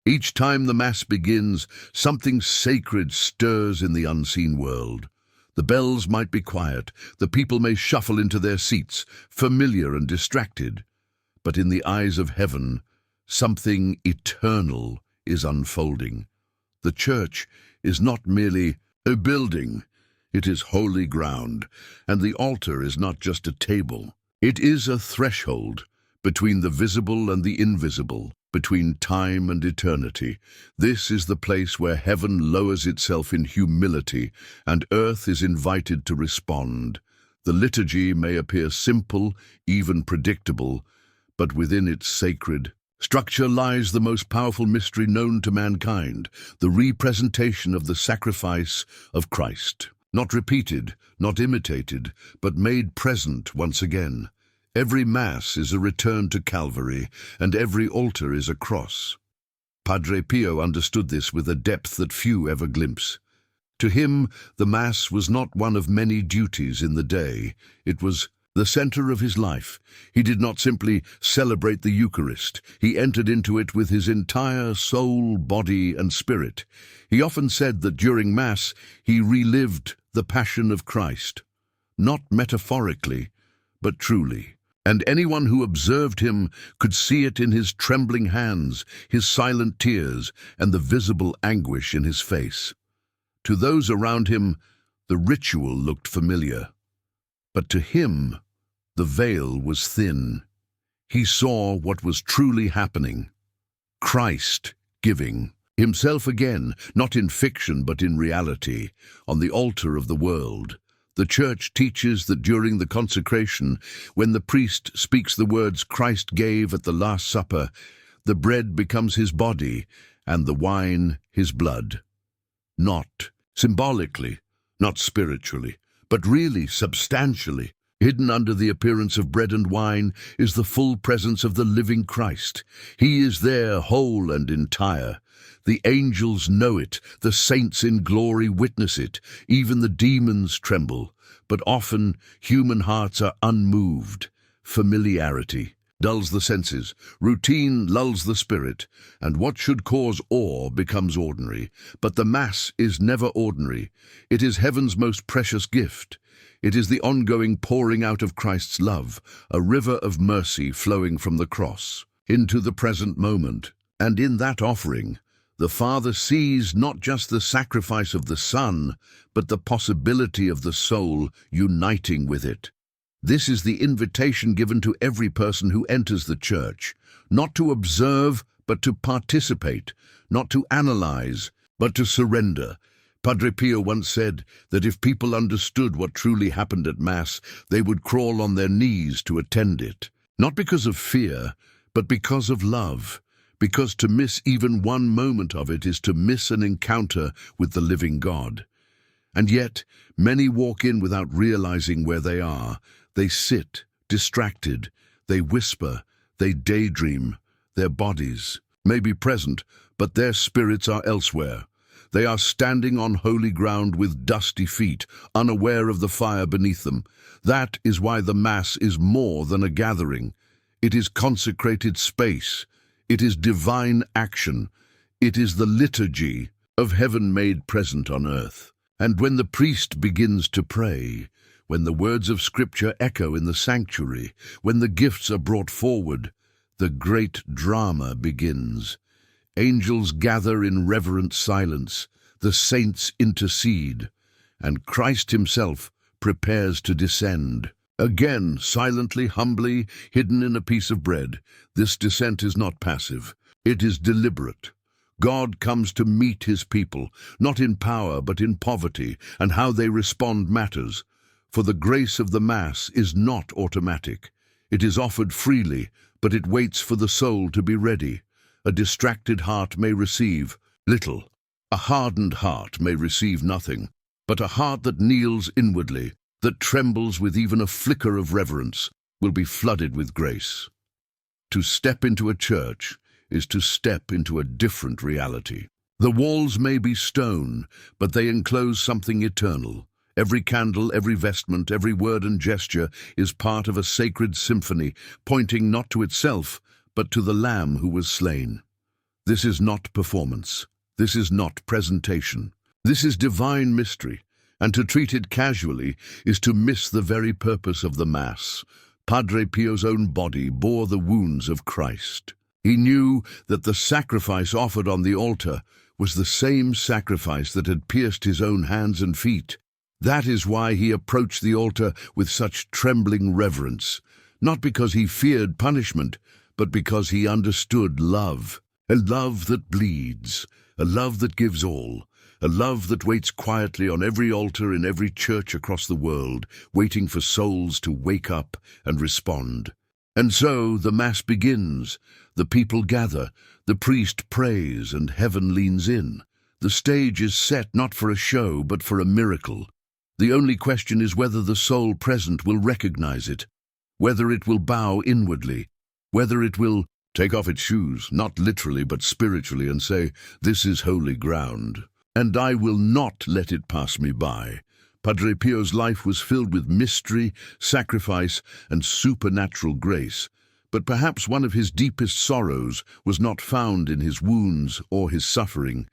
Each time the Mass begins, something sacred stirs in the unseen world. The bells might be quiet, the people may shuffle into their seats, familiar and distracted. But in the eyes of heaven, something eternal is unfolding. The church is not merely a building, it is holy ground, and the altar is not just a table. It is a threshold between the visible and the invisible, between time and eternity. This is the place where heaven lowers itself in humility and earth is invited to respond. The liturgy may appear simple, even predictable, but within its sacred structure lies the most powerful mystery known to mankind, the representation of the sacrifice of Christ. Not repeated, not imitated, but made present once again. Every Mass is a return to Calvary, and every altar is a cross. Padre Pio understood this with a depth that few ever glimpse. To him, the Mass was not one of many duties in the day. It was the center of his life. He did not simply celebrate the Eucharist. He entered into it with his entire soul, body, and spirit. He often said that during Mass, he relived the Passion of Christ, not metaphorically, but truly. And anyone who observed him could see it in his trembling hands, his silent tears, and the visible anguish in his face. To those around him, the ritual looked familiar. But to him, the veil was thin. He saw what was truly happening. Christ giving himself again, not in fiction but in reality, on the altar of the world. The Church teaches that during the consecration, when the priest speaks the words Christ gave at the Last Supper, the bread becomes his body and the wine his blood. Not symbolically, not spiritually, but really substantially. Hidden under the appearance of bread and wine is the full presence of the living Christ. He is there whole and entire. The angels know it, the saints in glory witness it, even the demons tremble. But often human hearts are unmoved. Familiarity dulls the senses, routine lulls the spirit, and what should cause awe becomes ordinary. But the Mass is never ordinary. It is heaven's most precious gift. It is the ongoing pouring out of Christ's love, a river of mercy flowing from the cross into the present moment. And in that offering, the Father sees not just the sacrifice of the Son, but the possibility of the soul uniting with it. This is the invitation given to every person who enters the Church, not to observe, but to participate, not to analyze, but to surrender. Padre Pio once said that if people understood what truly happened at Mass, they would crawl on their knees to attend it. Not because of fear, but because of love. Because to miss even one moment of it is to miss an encounter with the living God. And yet, many walk in without realizing where they are. They sit, distracted. They whisper. They daydream. Their bodies may be present, but their spirits are elsewhere. They are standing on holy ground with dusty feet, unaware of the fire beneath them. That is why the Mass is more than a gathering. It is consecrated space. It is divine action. It is the liturgy of heaven made present on earth. And when the priest begins to pray, when the words of Scripture echo in the sanctuary, when the gifts are brought forward, the great drama begins. Angels gather in reverent silence, the saints intercede, and Christ himself prepares to descend. Again, silently, humbly, hidden in a piece of bread, this descent is not passive. It is deliberate. God comes to meet his people, not in power but in poverty, and how they respond matters. For the grace of the Mass is not automatic. It is offered freely, but it waits for the soul to be ready. A distracted heart may receive little. A hardened heart may receive nothing. But a heart that kneels inwardly, that trembles with even a flicker of reverence, will be flooded with grace. To step into a church is to step into a different reality. The walls may be stone, but they enclose something eternal. Every candle, every vestment, every word and gesture is part of a sacred symphony, pointing not to itself, but to the Lamb who was slain. This is not performance. This is not presentation. This is divine mystery, and to treat it casually is to miss the very purpose of the Mass. Padre Pio's own body bore the wounds of Christ. He knew that the sacrifice offered on the altar was the same sacrifice that had pierced his own hands and feet. That is why he approached the altar with such trembling reverence, not because he feared punishment, but because he understood love, a love that bleeds, a love that gives all, a love that waits quietly on every altar in every church across the world, waiting for souls to wake up and respond. And so the Mass begins. The people gather, the priest prays, and heaven leans in. The stage is set not for a show, but for a miracle. The only question is whether the soul present will recognize it, whether it will bow inwardly, whether it will take off its shoes, not literally but spiritually, and say, "This is holy ground, and I will not let it pass me by." Padre Pio's life was filled with mystery, sacrifice, and supernatural grace, but perhaps one of his deepest sorrows was not found in his wounds or his suffering,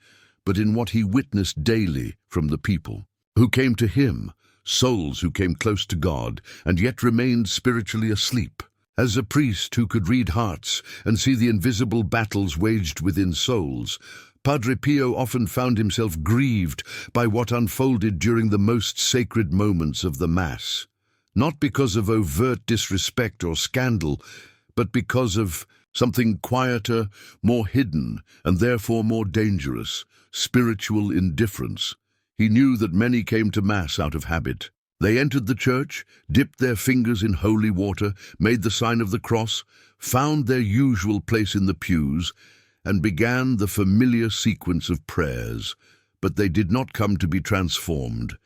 but in what he witnessed daily from the people who came to him, souls who came close to God and yet remained spiritually asleep. As a priest who could read hearts and see the invisible battles waged within souls, Padre Pio often found himself grieved by what unfolded during the most sacred moments of the Mass, not because of overt disrespect or scandal, but because of something quieter, more hidden, and therefore more dangerous, spiritual indifference. He knew that many came to Mass out of habit. They entered the church, dipped their fingers in holy water, made the sign of the cross, found their usual place in the pews, and began the familiar sequence of prayers. But they did not come to be transformed.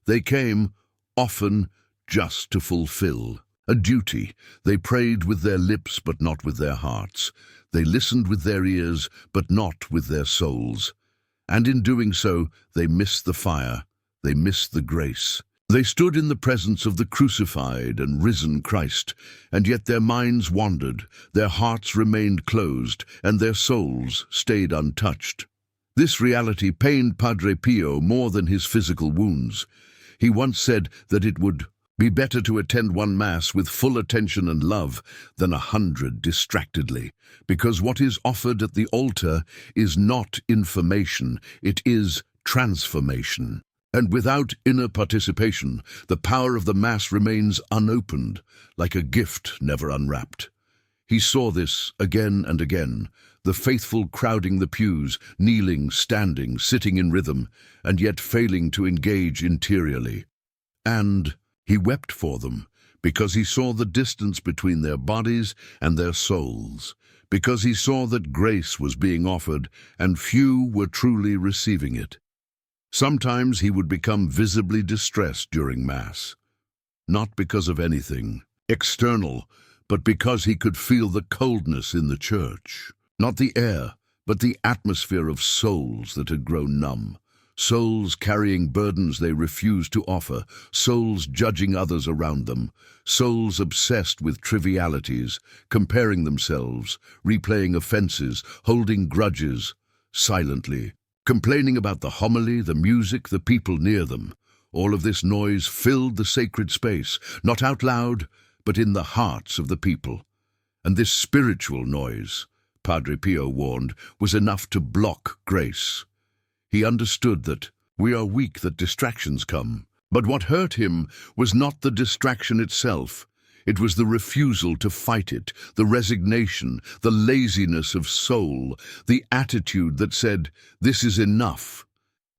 They came, often, just to fulfill a duty. They prayed with their lips, but not with their hearts. They listened with their ears, but not with their souls. And in doing so, they missed the fire. They missed the grace. They stood in the presence of the crucified and risen Christ, and yet their minds wandered, their hearts remained closed, and their souls stayed untouched. This reality pained Padre Pio more than his physical wounds. He once said that it would be better to attend one Mass with full attention and love than 100 distractedly, because what is offered at the altar is not information, it is transformation. And without inner participation, the power of the Mass remains unopened, like a gift never unwrapped. He saw this again and again, the faithful crowding the pews, kneeling, standing, sitting in rhythm, and yet failing to engage interiorly. And he wept for them, because he saw the distance between their bodies and their souls, because he saw that grace was being offered, and few were truly receiving it. Sometimes he would become visibly distressed during Mass, not because of anything external, but because he could feel the coldness in the church. Not the air, but the atmosphere of souls that had grown numb. Souls carrying burdens they refused to offer, souls judging others around them, souls obsessed with trivialities, comparing themselves, replaying offenses, holding grudges, silently, complaining about the homily, the music, the people near them. All of this noise filled the sacred space, not out loud, but in the hearts of the people. And this spiritual noise, Padre Pio warned, was enough to block grace. He understood that we are weak, that distractions come. But what hurt him was not the distraction itself. It was the refusal to fight it, the resignation, the laziness of soul, the attitude that said, "This is enough,"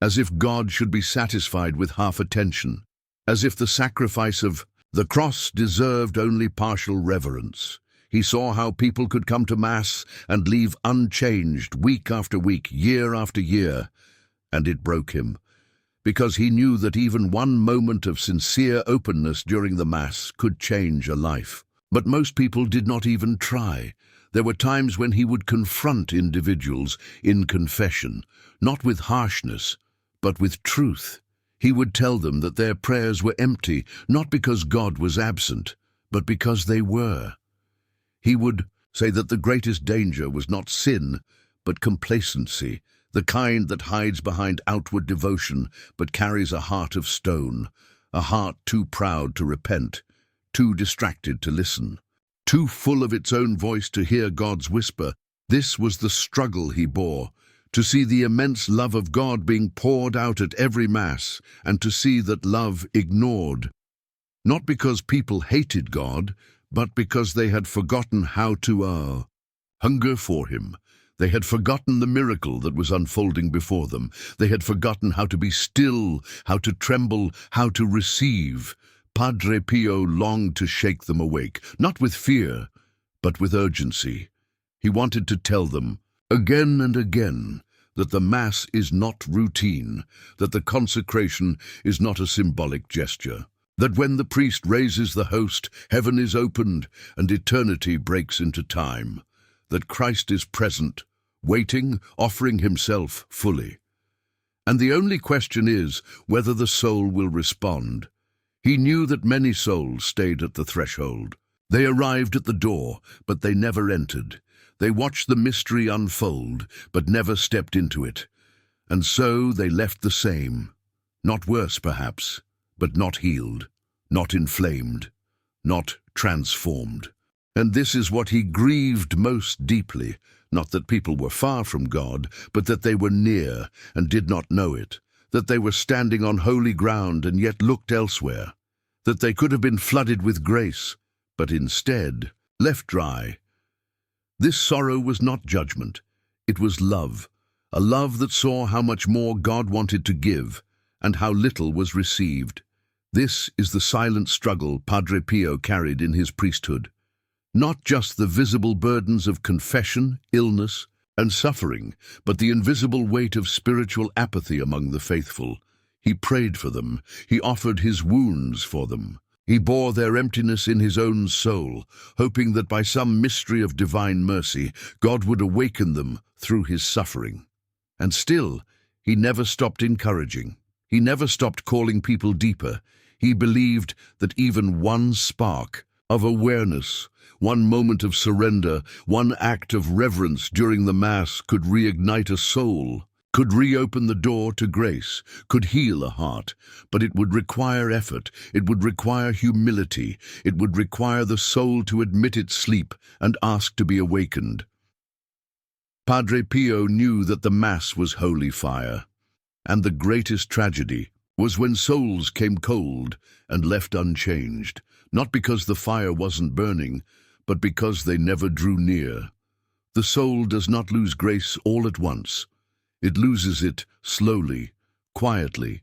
as if God should be satisfied with half attention, as if the sacrifice of the cross deserved only partial reverence. He saw how people could come to Mass and leave unchanged week after week, year after year, and it broke him, because he knew that even one moment of sincere openness during the Mass could change a life. But most people did not even try. There were times when he would confront individuals in confession, not with harshness, but with truth. He would tell them that their prayers were empty, not because God was absent, but because they were. He would say that the greatest danger was not sin, but complacency, the kind that hides behind outward devotion but carries a heart of stone, a heart too proud to repent, too distracted to listen, too full of its own voice to hear God's whisper. This was the struggle he bore, to see the immense love of God being poured out at every Mass, and to see that love ignored. Not because people hated God, but because they had forgotten how to hunger for him. They had forgotten the miracle that was unfolding before them. They had forgotten how to be still, how to tremble, how to receive. Padre Pio longed to shake them awake, not with fear, but with urgency. He wanted to tell them, again and again, that the Mass is not routine, that the consecration is not a symbolic gesture, that when the priest raises the host, heaven is opened and eternity breaks into time, that Christ is present, waiting, offering himself fully. And the only question is whether the soul will respond. He knew that many souls stayed at the threshold. They arrived at the door, but they never entered. They watched the mystery unfold, but never stepped into it. And so they left the same. Not worse, perhaps, but not healed, not inflamed, not transformed. And this is what he grieved most deeply, not that people were far from God, but that they were near and did not know it, that they were standing on holy ground and yet looked elsewhere, that they could have been flooded with grace, but instead left dry. This sorrow was not judgment, it was love, a love that saw how much more God wanted to give and how little was received. This is the silent struggle Padre Pio carried in his priesthood. Not just the visible burdens of confession, illness, and suffering, but the invisible weight of spiritual apathy among the faithful. He prayed for them, he offered his wounds for them. He bore their emptiness in his own soul, hoping that by some mystery of divine mercy, God would awaken them through his suffering. And still, he never stopped encouraging. He never stopped calling people deeper. He believed that even one spark of awareness, one moment of surrender, one act of reverence during the Mass could reignite a soul, could reopen the door to grace, could heal a heart, but it would require effort, it would require humility, it would require the soul to admit its sleep and ask to be awakened. Padre Pio knew that the Mass was holy fire, and the greatest tragedy was when souls came cold and left unchanged, not because the fire wasn't burning, but because they never drew near. The soul does not lose grace all at once. It loses it slowly, quietly,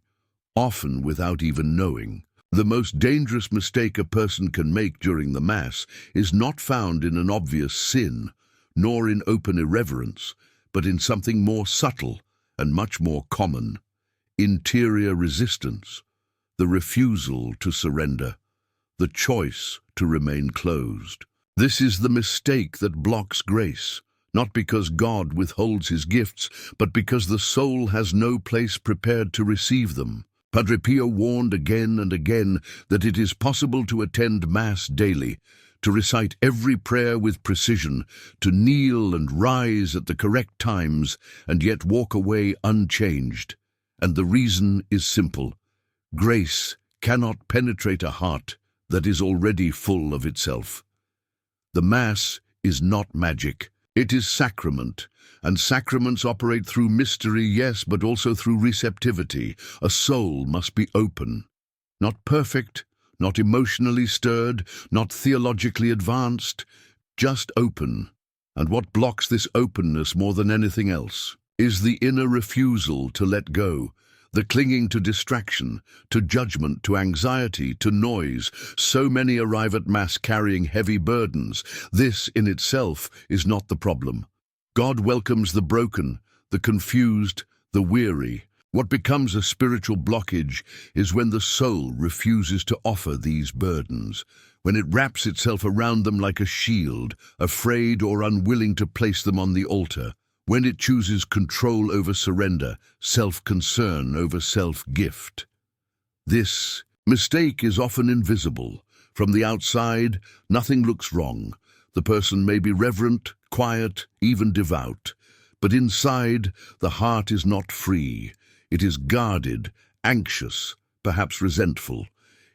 often without even knowing. The most dangerous mistake a person can make during the Mass is not found in an obvious sin, nor in open irreverence, but in something more subtle and much more common: interior resistance, the refusal to surrender, the choice to remain closed. This is the mistake that blocks grace, not because God withholds his gifts, but because the soul has no place prepared to receive them. Padre Pio warned again and again that it is possible to attend Mass daily, to recite every prayer with precision, to kneel and rise at the correct times, and yet walk away unchanged. And the reason is simple. Grace cannot penetrate a heart that is already full of itself. The Mass is not magic. It is sacrament, and sacraments operate through mystery, yes, but also through receptivity. A soul must be open, not perfect, not emotionally stirred, not theologically advanced, just open. And what blocks this openness more than anything else is the inner refusal to let go, the clinging to distraction, to judgment, to anxiety, to noise. So many arrive at Mass carrying heavy burdens. This in itself is not the problem. God welcomes the broken, the confused, the weary. What becomes a spiritual blockage is when the soul refuses to offer these burdens, when it wraps itself around them like a shield, afraid or unwilling to place them on the altar, when it chooses control over surrender, self-concern over self-gift. This mistake is often invisible. From the outside, nothing looks wrong. The person may be reverent, quiet, even devout. But inside, the heart is not free. It is guarded, anxious, perhaps resentful.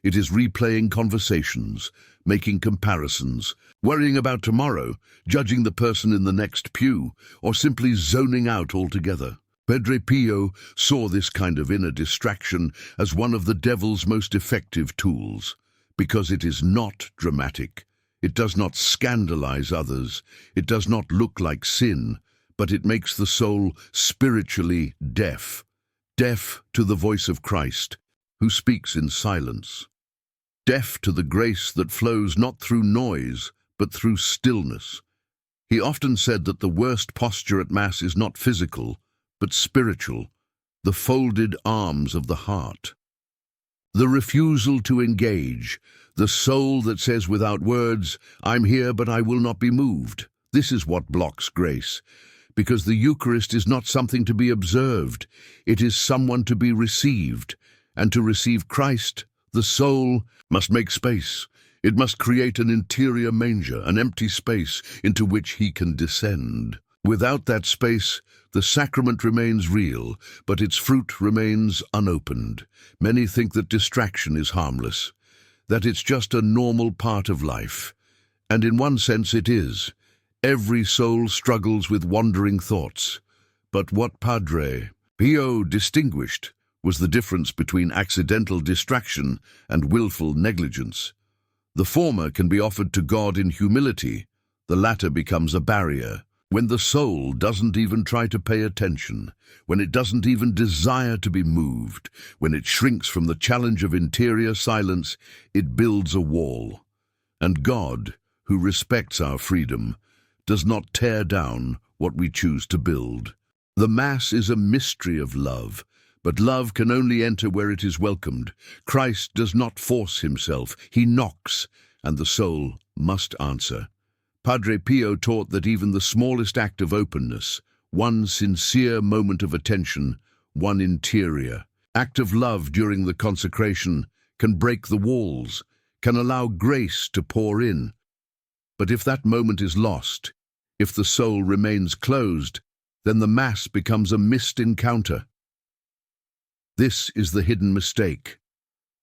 It is replaying conversations, making comparisons, worrying about tomorrow, judging the person in the next pew, or simply zoning out altogether. Padre Pio saw this kind of inner distraction as one of the devil's most effective tools, because it is not dramatic. It does not scandalize others. It does not look like sin, but it makes the soul spiritually deaf, deaf to the voice of Christ, who speaks in silence, deaf to the grace that flows not through noise, but through stillness. He often said that the worst posture at Mass is not physical, but spiritual, the folded arms of the heart. The refusal to engage, the soul that says without words, "I'm here but I will not be moved." This is what blocks grace, because the Eucharist is not something to be observed, it is someone to be received, and to receive Christ, the soul must make space. It must create an interior manger, an empty space into which he can descend. Without that space, the sacrament remains real, but its fruit remains unopened. Many think that distraction is harmless, that it's just a normal part of life. And in one sense it is. Every soul struggles with wandering thoughts. But what Padre Pio distinguished was the difference between accidental distraction and willful negligence. The former can be offered to God in humility, the latter becomes a barrier. When the soul doesn't even try to pay attention, when it doesn't even desire to be moved, when it shrinks from the challenge of interior silence, it builds a wall. And God, who respects our freedom, does not tear down what we choose to build. The Mass is a mystery of love, but love can only enter where it is welcomed. Christ does not force himself, he knocks, and the soul must answer. Padre Pio taught that even the smallest act of openness, one sincere moment of attention, one interior act of love during the consecration, can break the walls, can allow grace to pour in. But if that moment is lost, if the soul remains closed, then the Mass becomes a missed encounter. This is the hidden mistake,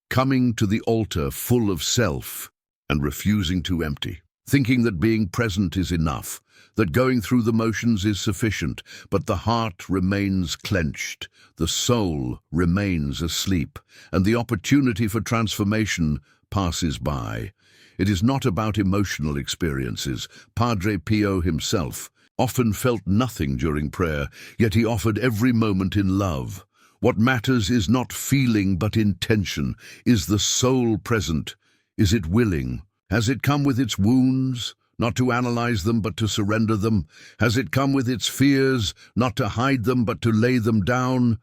coming to the altar full of self and refusing to empty. Thinking that being present is enough, that going through the motions is sufficient, but the heart remains clenched, the soul remains asleep, and the opportunity for transformation passes by. It is not about emotional experiences. Padre Pio himself often felt nothing during prayer, yet he offered every moment in love. What matters is not feeling but intention. Is the soul present? Is it willing? Has it come with its wounds, not to analyze them but to surrender them? Has it come with its fears, not to hide them but to lay them down?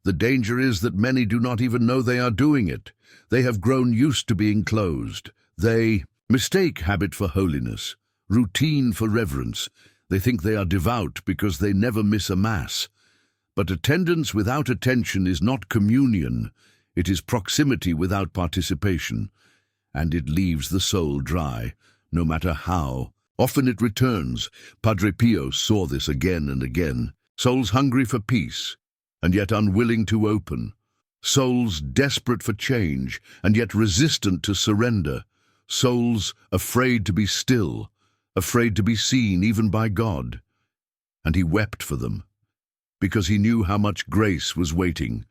The danger is that many do not even know they are doing it. They have grown used to being closed. They mistake habit for holiness, routine for reverence. They think they are devout because they never miss a Mass. But attendance without attention is not communion. It is proximity without participation. And it leaves the soul dry, no matter how often it returns. Padre Pio saw this again and again. Souls hungry for peace, and yet unwilling to open. Souls desperate for change, and yet resistant to surrender. Souls afraid to be still, afraid to be seen even by God. And he wept for them, because he knew how much grace was waiting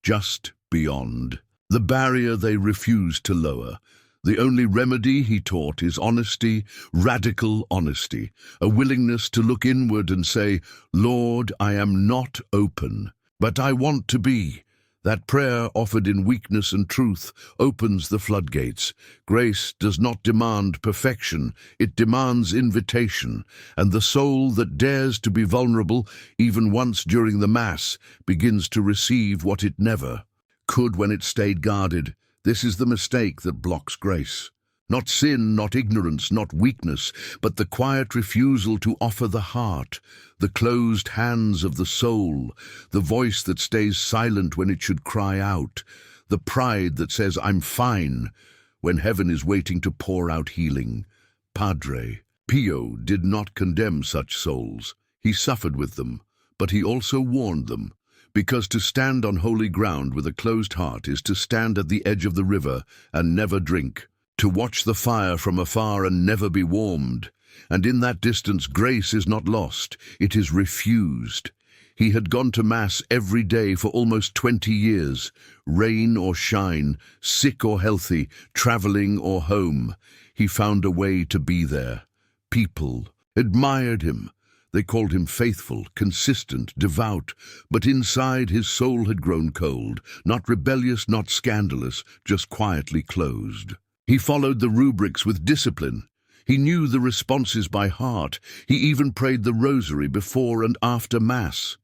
just beyond the barrier they refused to lower. The only remedy, he taught, is honesty, radical honesty, a willingness to look inward and say, "Lord, I am not open, but I want to be." That prayer, offered in weakness and truth, opens the floodgates. Grace does not demand perfection, it demands invitation, and the soul that dares to be vulnerable, even once during the Mass, begins to receive what it never could when it stayed guarded. This is the mistake that blocks grace. Not sin, not ignorance, not weakness, but the quiet refusal to offer the heart, the closed hands of the soul, the voice that stays silent when it should cry out, the pride that says, "I'm fine," when heaven is waiting to pour out healing. Padre Pio did not condemn such souls. He suffered with them. but he also warned them, because to stand on holy ground with a closed heart is to stand at the edge of the river and never drink, to watch the fire from afar and never be warmed. And in that distance grace is not lost, it is refused. He had gone to Mass every day for almost 20 years, rain or shine, sick or healthy, traveling or home. He found a way to be there. People admired him. They called him faithful, consistent, devout, but inside his soul had grown cold, not rebellious, not scandalous, just quietly closed. He followed the rubrics with discipline. He knew the responses by heart. He even prayed the rosary before and after Mass.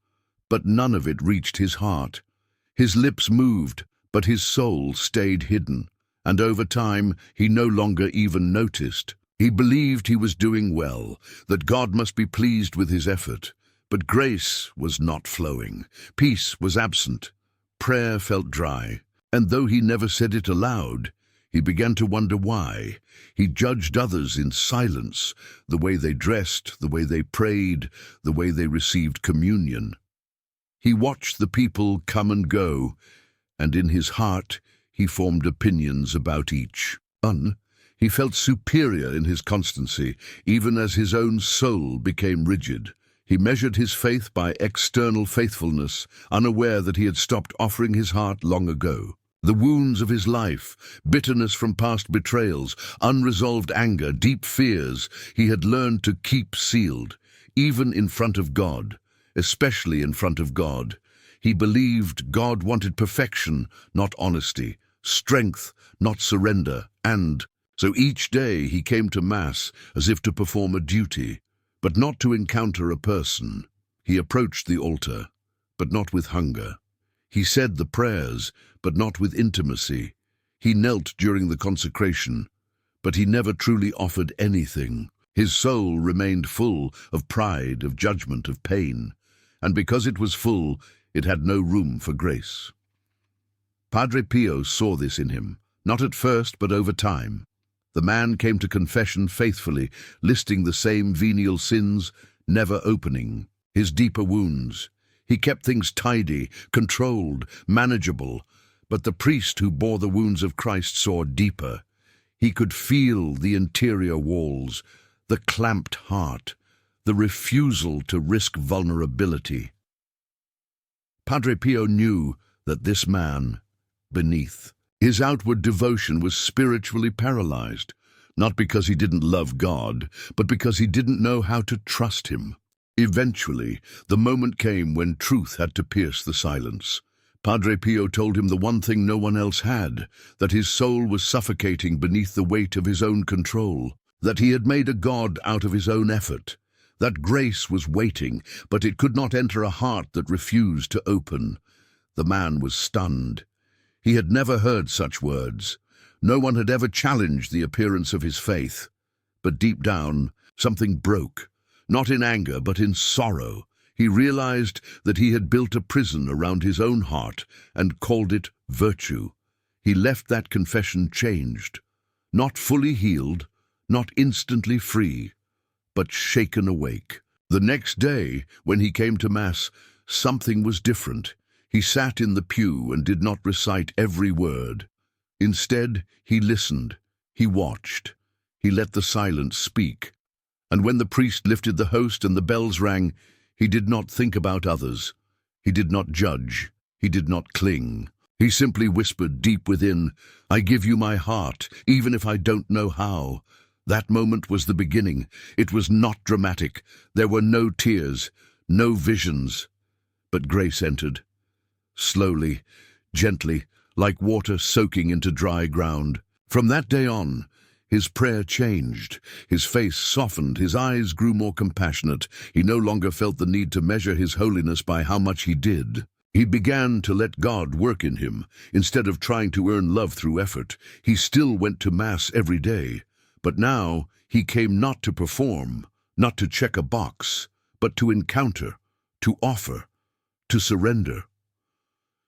But none of it reached his heart. His lips moved, but his soul stayed hidden. And over time, he no longer even noticed. He believed he was doing well, that God must be pleased with his effort. But grace was not flowing. Peace was absent. Prayer felt dry. And though he never said it aloud, he began to wonder why. He judged others in silence, the way they dressed, the way they prayed, the way they received communion. He watched the people come and go, and in his heart he formed opinions about each. He felt superior in his constancy, even as his own soul became rigid. He measured his faith by external faithfulness, unaware that he had stopped offering his heart long ago. The wounds of his life, bitterness from past betrayals, unresolved anger, deep fears, he had learned to keep sealed, even in front of God, especially in front of God. He believed God wanted perfection, not honesty, strength, not surrender, and so each day he came to Mass as if to perform a duty, but not to encounter a person. He approached the altar, but not with hunger. He said the prayers, but not with intimacy. He knelt during the consecration, but he never truly offered anything. His soul remained full of pride, of judgment, of pain, and because it was full, it had no room for grace. Padre Pio saw this in him, not at first, but over time. The man came to confession faithfully, listing the same venial sins, never opening his deeper wounds. He kept things tidy, controlled, manageable, but the priest who bore the wounds of Christ saw deeper. He could feel the interior walls, the clamped heart, the refusal to risk vulnerability. Padre Pio knew that this man, beneath his outward devotion, was spiritually paralyzed, not because he didn't love God, but because he didn't know how to trust him. Eventually, the moment came when truth had to pierce the silence. Padre Pio told him the one thing no one else had, that his soul was suffocating beneath the weight of his own control, that he had made a god out of his own effort, that grace was waiting, but it could not enter a heart that refused to open. The man was stunned. He had never heard such words. No one had ever challenged the appearance of his faith. But deep down, something broke. Not in anger, but in sorrow. He realized that he had built a prison around his own heart and called it virtue. He left that confession changed, not fully healed, not instantly free, but shaken awake. The next day, when he came to Mass, something was different. He sat in the pew and did not recite every word. Instead, he listened, he watched, he let the silence speak. And when the priest lifted the host and the bells rang, he did not think about others. He did not judge. He did not cling. He simply whispered deep within, "I give you my heart, even if I don't know how." That moment was the beginning. It was not dramatic. There were no tears, no visions. But grace entered. Slowly, gently, like water soaking into dry ground. From that day on, his prayer changed. His face softened, his eyes grew more compassionate. He no longer felt the need to measure his holiness by how much he did. He began to let God work in him. Instead of trying to earn love through effort, he still went to Mass every day. But now he came not to perform, not to check a box, but to encounter, to offer, to surrender.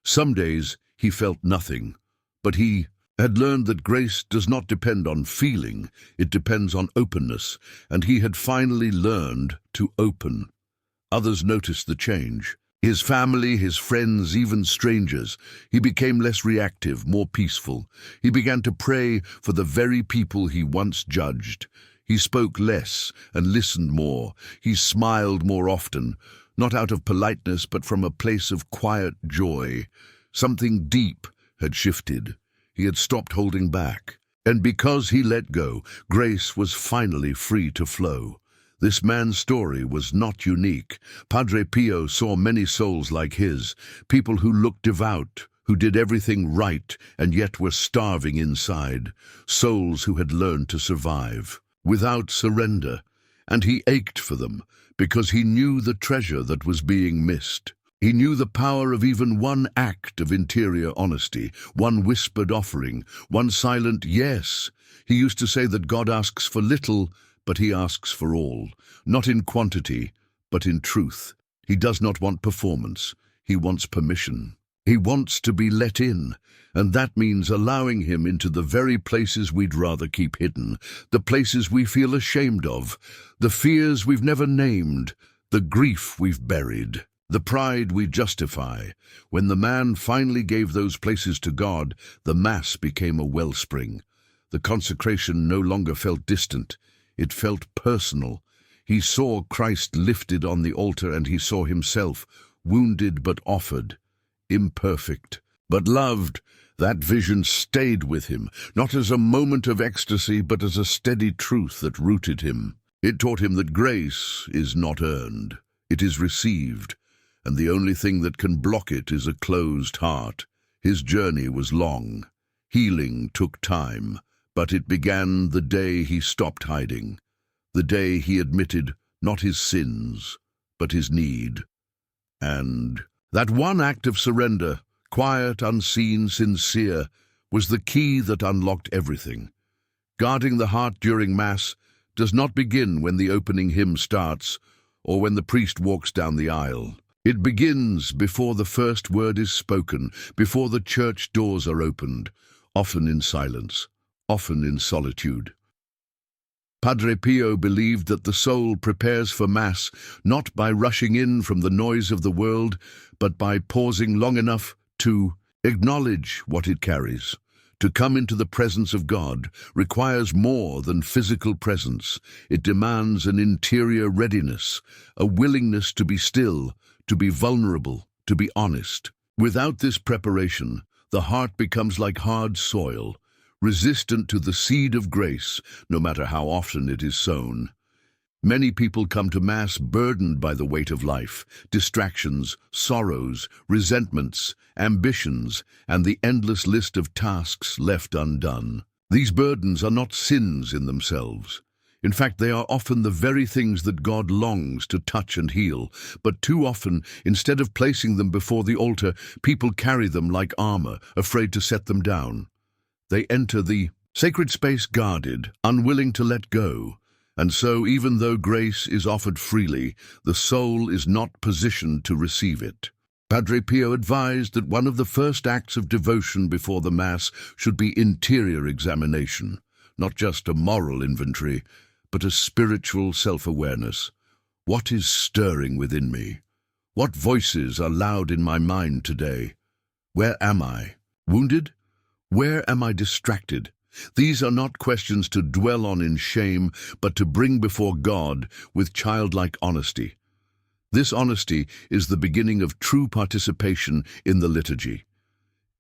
Some days he felt nothing, but he had learned that grace does not depend on feeling, it depends on openness, and he had finally learned to open. Others noticed the change. His family, his friends, even strangers. He became less reactive, more peaceful. He began to pray for the very people he once judged. He spoke less and listened more. He smiled more often, not out of politeness, but from a place of quiet joy. Something deep had shifted. He had stopped holding back. And because he let go, grace was finally free to flow. This man's story was not unique. Padre Pio saw many souls like his, people who looked devout, who did everything right and yet were starving inside, souls who had learned to survive without surrender. And he ached for them because he knew the treasure that was being missed. He knew the power of even one act of interior honesty, one whispered offering, one silent yes. He used to say that God asks for little, but he asks for all, not in quantity, but in truth. He does not want performance. He wants permission. He wants to be let in, and that means allowing him into the very places we'd rather keep hidden, the places we feel ashamed of, the fears we've never named, the grief we've buried, the pride we justify. When the man finally gave those places to God, the Mass became a wellspring. The consecration no longer felt distant. It felt personal. He saw Christ lifted on the altar, and he saw himself, wounded but offered, imperfect, but loved. That vision stayed with him, not as a moment of ecstasy, but as a steady truth that rooted him. It taught him that grace is not earned, it is received, and the only thing that can block it is a closed heart. His journey was long. Healing took time. But it began the day he stopped hiding, the day he admitted not his sins, but his need. And that one act of surrender, quiet, unseen, sincere, was the key that unlocked everything. Guarding the heart during Mass does not begin when the opening hymn starts or when the priest walks down the aisle. It begins before the first word is spoken, before the church doors are opened, often in silence, often in solitude. Padre Pio believed that the soul prepares for Mass not by rushing in from the noise of the world, but by pausing long enough to acknowledge what it carries. To come into the presence of God requires more than physical presence. It demands an interior readiness, a willingness to be still, to be vulnerable, to be honest. Without this preparation, the heart becomes like hard soil, resistant to the seed of grace, no matter how often it is sown. Many people come to Mass burdened by the weight of life, distractions, sorrows, resentments, ambitions, and the endless list of tasks left undone. These burdens are not sins in themselves. In fact, they are often the very things that God longs to touch and heal. But too often, instead of placing them before the altar, people carry them like armor, afraid to set them down. They enter the sacred space guarded, unwilling to let go. And so, even though grace is offered freely, the soul is not positioned to receive it. Padre Pio advised that one of the first acts of devotion before the Mass should be interior examination, not just a moral inventory, but a spiritual self-awareness. What is stirring within me? What voices are loud in my mind today? Where am I? Wounded? Where am I distracted? These are not questions to dwell on in shame, but to bring before God with childlike honesty. This honesty is the beginning of true participation in the liturgy.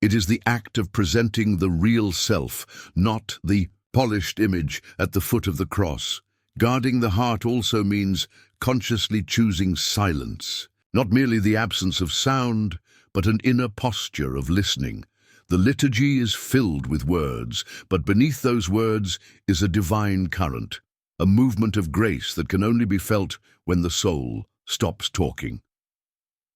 It is the act of presenting the real self, not the polished image at the foot of the cross. Guarding the heart also means consciously choosing silence, not merely the absence of sound, but an inner posture of listening. The liturgy is filled with words, but beneath those words is a divine current, a movement of grace that can only be felt when the soul stops talking.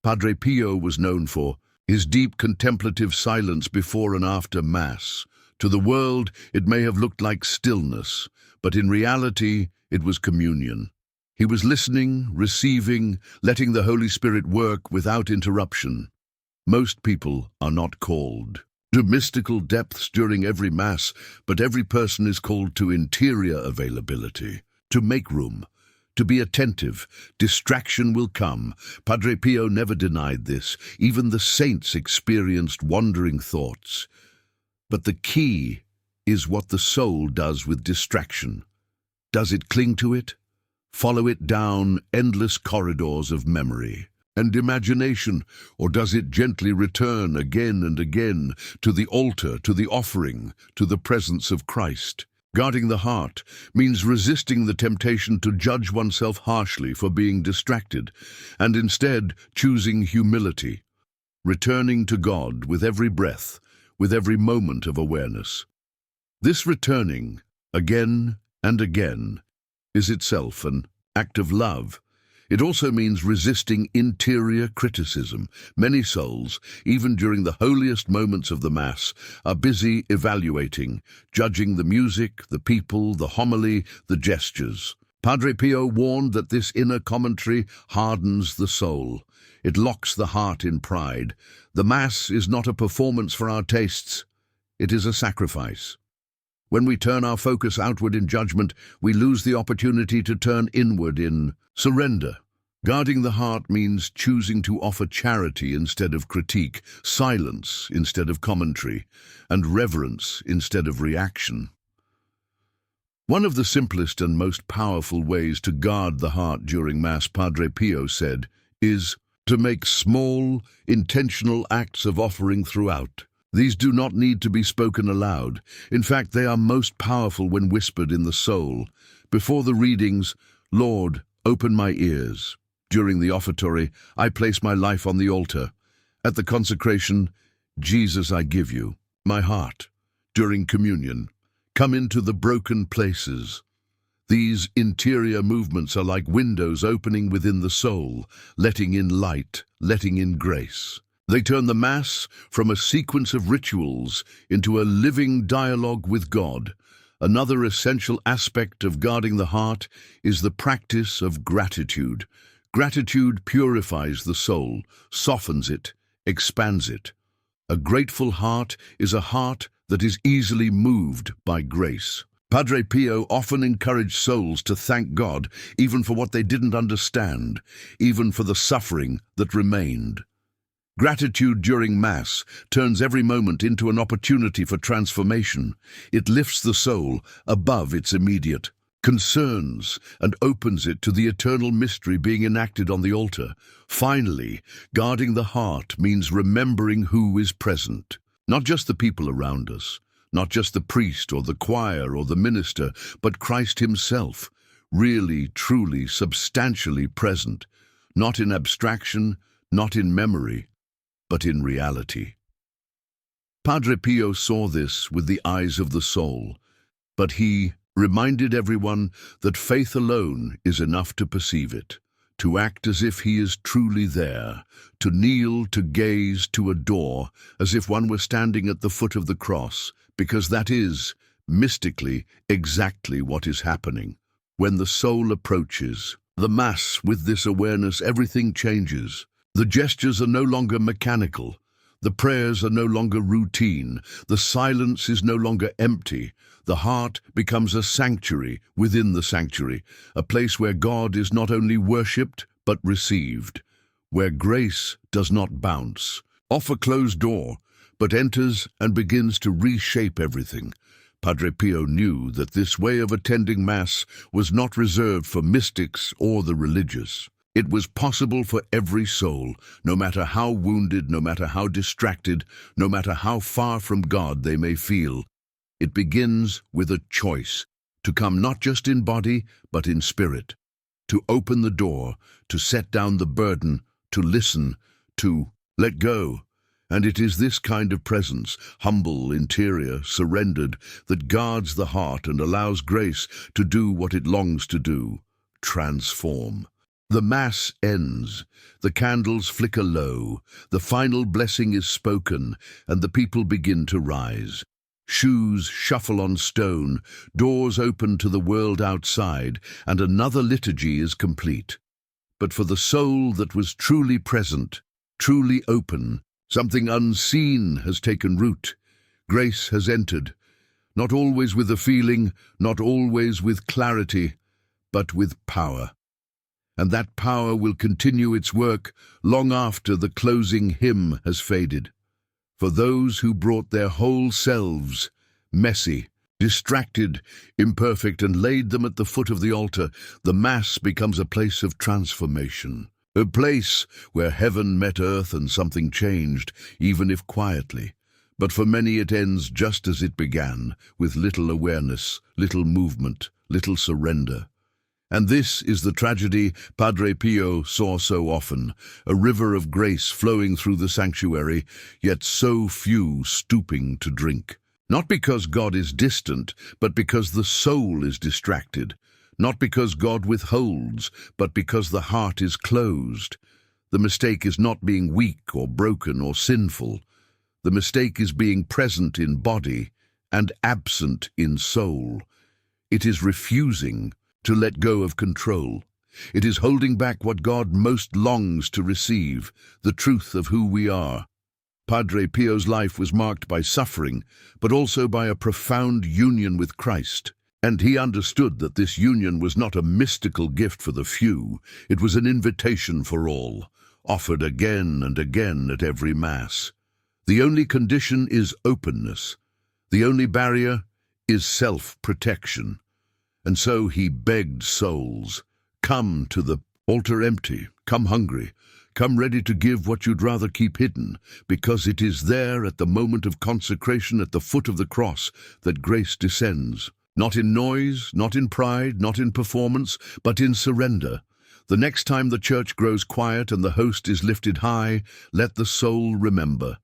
Padre Pio was known for his deep contemplative silence before and after Mass. To the world, it may have looked like stillness, but in reality, it was communion. He was listening, receiving, letting the Holy Spirit work without interruption. Most people are not called to mystical depths during every Mass, but every person is called to interior availability, to make room, to be attentive. Distraction will come. Padre Pio never denied this. Even the saints experienced wandering thoughts. But the key is what the soul does with distraction. Does it cling to it? Follow it down endless corridors of memory and imagination, or does it gently return again and again to the altar, to the offering, to the presence of Christ? Guarding the heart means resisting the temptation to judge oneself harshly for being distracted, and instead choosing humility, returning to God with every breath, with every moment of awareness. This returning, again and again, is itself an act of love. It also means resisting interior criticism. Many souls, even during the holiest moments of the Mass, are busy evaluating, judging the music, the people, the homily, the gestures. Padre Pio warned that this inner commentary hardens the soul. It locks the heart in pride. The Mass is not a performance for our tastes. It is a sacrifice. When we turn our focus outward in judgment, we lose the opportunity to turn inward in surrender. Guarding the heart means choosing to offer charity instead of critique, silence instead of commentary, and reverence instead of reaction. One of the simplest and most powerful ways to guard the heart during Mass, Padre Pio said, is to make small, intentional acts of offering throughout. These do not need to be spoken aloud. In fact, they are most powerful when whispered in the soul. Before the readings, Lord, open my ears. During the offertory, I place my life on the altar. At the consecration, Jesus, I give you my heart. During communion, come into the broken places. These interior movements are like windows opening within the soul, letting in light, letting in grace. They turn the Mass from a sequence of rituals into a living dialogue with God. Another essential aspect of guarding the heart is the practice of gratitude. Gratitude purifies the soul, softens it, expands it. A grateful heart is a heart that is easily moved by grace. Padre Pio often encouraged souls to thank God even for what they didn't understand, even for the suffering that remained. Gratitude during Mass turns every moment into an opportunity for transformation. It lifts the soul above its immediate concerns and opens it to the eternal mystery being enacted on the altar. Finally, guarding the heart means remembering who is present. Not just the people around us, not just the priest or the choir or the minister, but Christ himself, really, truly, substantially present, not in abstraction, not in memory, but in reality. Padre Pio saw this with the eyes of the soul, but he reminded everyone that faith alone is enough to perceive it, to act as if he is truly there, to kneel, to gaze, to adore, as if one were standing at the foot of the cross, because that is, mystically, exactly what is happening. When the soul approaches the Mass with this awareness, everything changes. The gestures are no longer mechanical. The prayers are no longer routine. The silence is no longer empty. The heart becomes a sanctuary within the sanctuary, a place where God is not only worshipped, but received, where grace does not bounce off a closed door, but enters and begins to reshape everything. Padre Pio knew that this way of attending Mass was not reserved for mystics or the religious. It was possible for every soul, no matter how wounded, no matter how distracted, no matter how far from God they may feel. It begins with a choice, to come not just in body, but in spirit, to open the door, to set down the burden, to listen, to let go. And it is this kind of presence, humble, interior, surrendered, that guards the heart and allows grace to do what it longs to do, transform. The Mass ends, the candles flicker low, the final blessing is spoken, and the people begin to rise. Shoes shuffle on stone, doors open to the world outside, and another liturgy is complete. But for the soul that was truly present, truly open, something unseen has taken root. Grace has entered, not always with a feeling, not always with clarity, but with power. and that power will continue its work long after the closing hymn has faded. For those who brought their whole selves, messy, distracted, imperfect, and laid them at the foot of the altar, the Mass becomes a place of transformation, a place where heaven met earth and something changed, even if quietly. But for many it ends just as it began, with little awareness, little movement, little surrender. And this is the tragedy Padre Pio saw so often, a river of grace flowing through the sanctuary, yet so few stooping to drink. Not because God is distant, but because the soul is distracted. Not because God withholds, but because the heart is closed. The mistake is not being weak or broken or sinful. The mistake is being present in body and absent in soul. It is refusing to let go of control. It is holding back what God most longs to receive, the truth of who we are. Padre Pio's life was marked by suffering, but also by a profound union with Christ. And he understood that this union was not a mystical gift for the few, it was an invitation for all, offered again and again at every Mass. The only condition is openness. The only barrier is self-protection. And so he begged souls, come to the altar empty, come hungry, come ready to give what you'd rather keep hidden, because it is there at the moment of consecration at the foot of the cross that grace descends. Not in noise, not in pride, not in performance, but in surrender. The next time the church grows quiet and the host is lifted high, let the soul remember.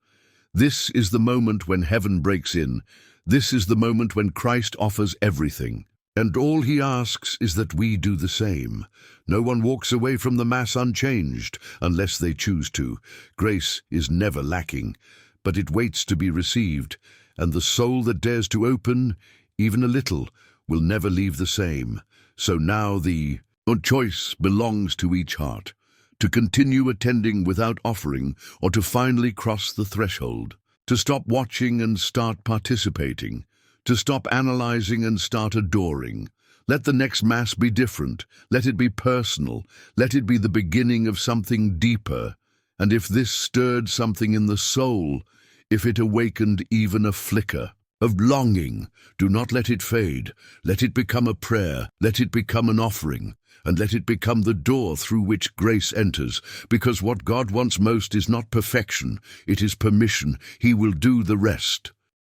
This is the moment when heaven breaks in. This is the moment when Christ offers everything. And all he asks is that we do the same. No one walks away from the Mass unchanged, unless they choose to. Grace is never lacking, but it waits to be received, and the soul that dares to open, even a little, will never leave the same. So now the choice belongs to each heart, to continue attending without offering, or to finally cross the threshold, to stop watching and start participating, to stop analyzing and start adoring. Let the next Mass be different. Let it be personal. Let it be the beginning of something deeper. And if this stirred something in the soul, if it awakened even a flicker of longing, do not let it fade. Let it become a prayer. Let it become an offering. And let it become the door through which grace enters, because what God wants most is not perfection, it is permission. He will do the rest.